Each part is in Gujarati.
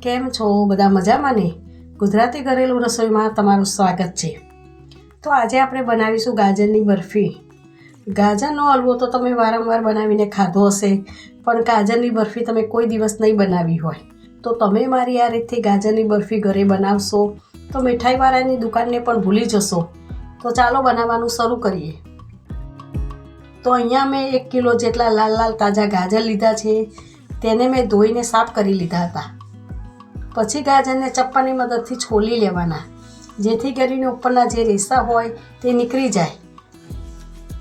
કેમ છો બધા મજામાં ને? ગુજરાતી ઘરેલું રસોઈમાં તમારું સ્વાગત છે. તો આજે આપણે બનાવીશું ગાજરની બરફી. ગાજરનો હલવો તો તમે વારંવાર બનાવીને ખાધો હશે, પણ ગાજરની બરફી તમે કોઈ દિવસ નહીં બનાવી હોય તો તમે મારી આ રીતથી ગાજરની બરફી ઘરે બનાવશો તો મીઠાઈવાળાની દુકાનને પણ ભૂલી જશો. તો ચાલો બનાવવાનું શરૂ કરીએ. તો અહીંયા મેં 1 કિલો જેટલા લાલ લાલ તાજા ગાજર લીધા છે. તેને મેં ધોઈને સાફ કરી લીધા હતા. પછી ગાજરને ચપ્પાની મદદથી છોલી લેવાના, જેથી કરીને ઉપરના જે રેસા હોય તે નીકળી જાય.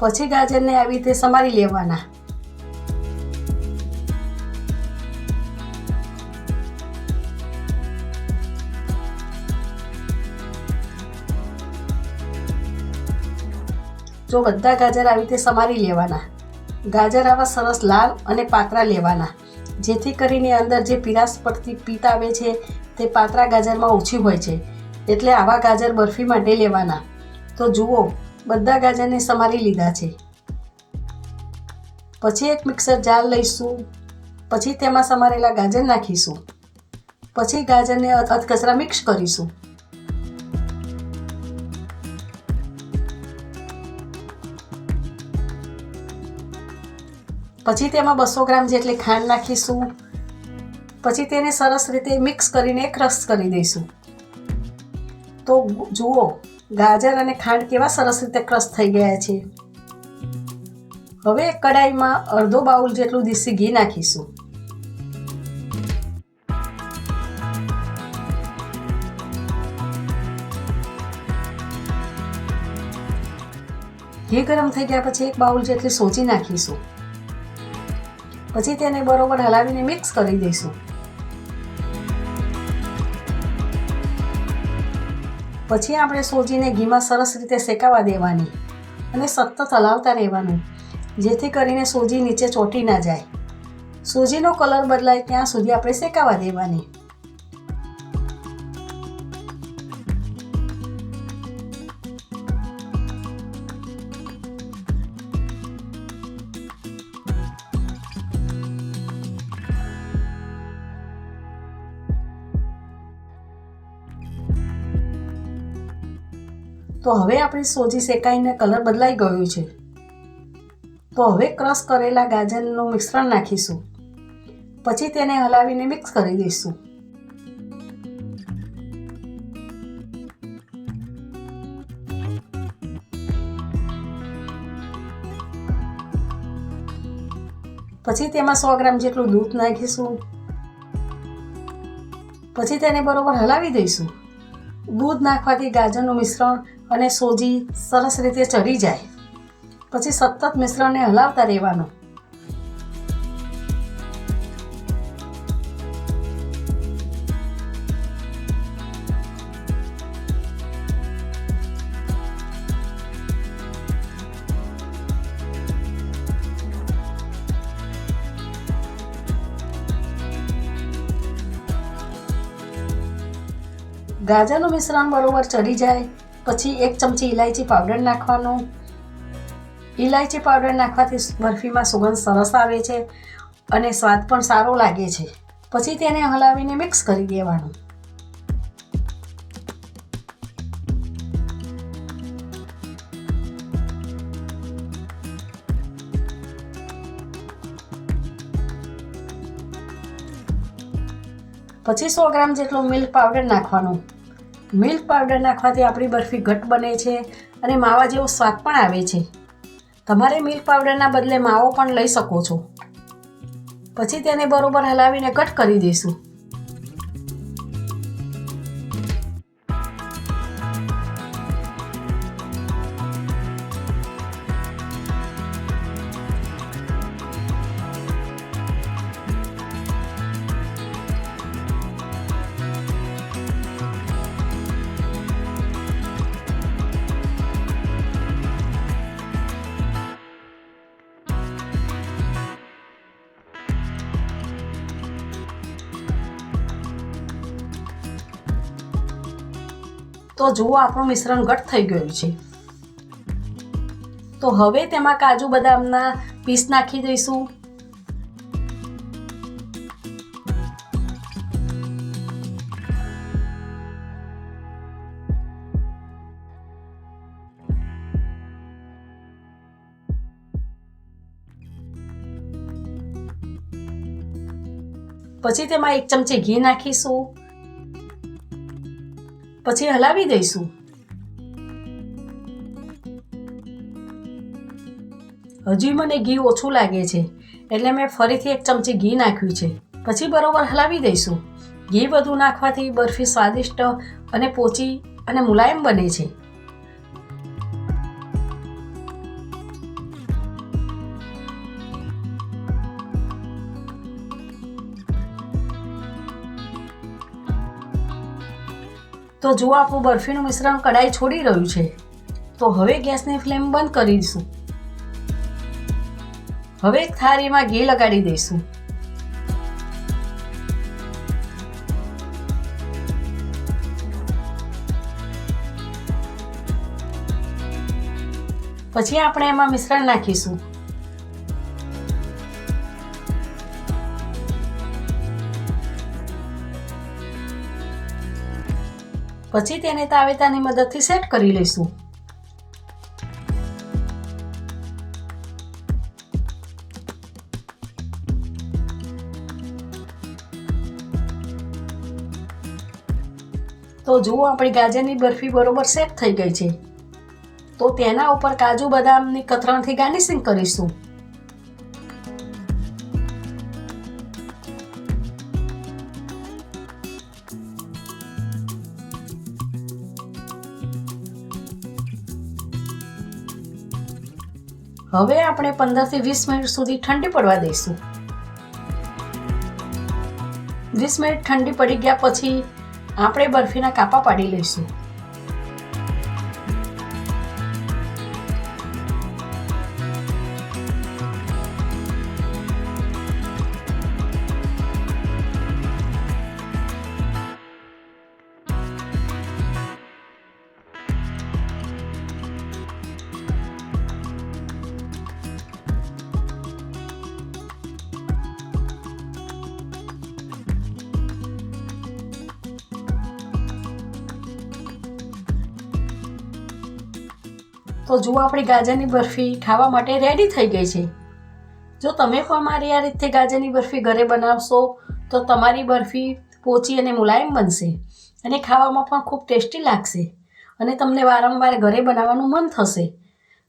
પછી ગાજરને આવી રીતે સમારી લેવાના. જો બધા ગાજર આવી રીતે સમારી લેવાના. ગાજર આવા સરસ લાલ અને પાતળા લેવાના, જેથી કરીને અંદર જે પીરાશ પડતી પીત આવે છે તે પાતળા ગાજરમાં ઓછી હોય છે. એટલે આવા ગાજર બરફી માટે લેવાના. તો જુઓ, બધા ગાજરને સમારી લીધા છે. પછી એક મિક્સર જાર લઈશું. પછી તેમાં સમારેલા ગાજર નાખીશું. પછી ગાજરને અધકચરા મિક્સ કરીશું. પછી તેમાં 200 ગ્રામ જેટલી ખાંડ નાખીશું. પછી તેને સરસ રીતે મિક્સ કરીને ક્રશ કરી દઈશું. તો જુઓ, ગાજર અને ખાંડ કેવા સરસ રીતે ક્રશ થઈ ગયા છે. હવે કડાઈમાં અડધો બાઉલ જેટલું દેશી ઘી નાખીશું. ઘી ગરમ થઈ ગયા પછી 1 બાઉલ જેટલી સોજી નાખીશું. પછી તેને બરોબર હલાવીને મિક્સ કરી દઈશું. પછી આપણે સોજીને ઘીમાં સરસ રીતે શેકાવા દેવાની અને સતત હલાવતા રહેવાનું, જેથી કરીને સોજી નીચે ચોંટી ના જાય. સોજીનો કલર બદલાય ત્યાં સુધી આપણે શેકાવા દેવાની. તો હવે આપણી સોજી શેકાઈને કલર બદલાઈ ગયો છે. તો હવે ક્રશ કરેલા ગાજરનું મિશ્રણ નાખીશું. પછી તેને હલાવીને મિક્સ કરી દઈશું. પછી તેમાં 100 ગ્રામ જેટલું દૂધ નાખીશું. પછી તેને બરોબર હલાવી દઈશું. દૂધ નાખવાથી ગાજરનું મિશ્રણ અને સોજી સરસ રીતે ચડી જાય. પછી સતત મિશ્રણને હલાવતા રહેવાનું. ગાજરનું મિશ્રણ બરોબર ચડી જાય પછી 1 ચમચી ઇલાયચી પાવડર નાખવાનો. ઇલાયચી પાવડર નાખવાથી બરફીમાં સુગંધ સરસ આવે છે અને સ્વાદ પણ સારો લાગે છે. પછી તેને હલાવીને મિક્સ કરી દેવાનું. પછી 100 ગ્રામ જેટલો મિલ્ક પાવડર નાખવાનો. મિલ્ક પાવડર નાખવાથી આપણી બરફી ઘટ્ટ બને છે અને માવા જેવો સ્વાદ પણ આવે છે. તમારે મિલ્ક પાવડરના બદલે માવો પણ લઈ શકો છો. પછી તેને બરોબર હલાવીને કટ કરી દઈશું. તો જુઓ, આપણું મિશ્રણ ઘટ્ટ થઈ ગયું છે. તો હવે તેમાં કાજુ બદામના પીસ નાખી દઈશું. પછી તેમાં 1 ચમચી ઘી નાખીશું. પછી હલાવી દઈશું. હજી મને ઘી ઓછું લાગે છે એટલે મેં ફરીથી 1 ચમચી ઘી નાખ્યું છે. પછી બરોબર હલાવી દઈશું. ઘી વધુ નાખવાથી બરફી સ્વાદિષ્ટ અને પોચી અને મુલાયમ બને છે. તો જુઓ આપણું બરફીનું મિશ્રણ કઢાઈ છોડી રહ્યું છે. તો હવે ગેસની ફ્લેમ બંધ કરીશું. હવે એક થાળીમાં ઘી લગાડી દઈશું. પછી આપણે એમાં મિશ્રણ નાખીશું. પછી તેને તાવેતાની મદદથી સેટ કરી લઈશું. તો જુઓ આપણી ગાજરની બરફી બરોબર સેટ થઈ ગઈ છે. તો તેના ઉપર કાજુ બદામની કતરણથી ગાર્નિશિંગ કરીશું. હવે આપણે 15 થી 20 મિનિટ સુધી ઠંડી પડવા દઈશું. 20 મિનિટ ઠંડી પડી ગયા પછી આપણે બરફીના કાપા પાડી લઈશું. તો જુઓ આપણી ગાજરની બરફી ખાવા માટે રેડી થઈ ગઈ છે. જો તમે પણ મારી આ રીતે ગાજરની બરફી ઘરે બનાવશો તો તમારી બરફી પોચી અને મુલાયમ બનશે અને ખાવામાં પણ ખૂબ ટેસ્ટી લાગશે અને તમને વારંવાર ઘરે બનાવવાનું મન થશે.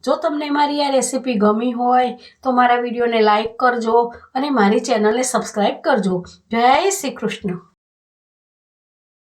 જો તમને મારી આ રેસીપી ગમી હોય તો મારા વિડીયોને લાઈક કરજો અને મારી ચેનલને સબસ્ક્રાઈબ કરજો. જય શ્રી કૃષ્ણ.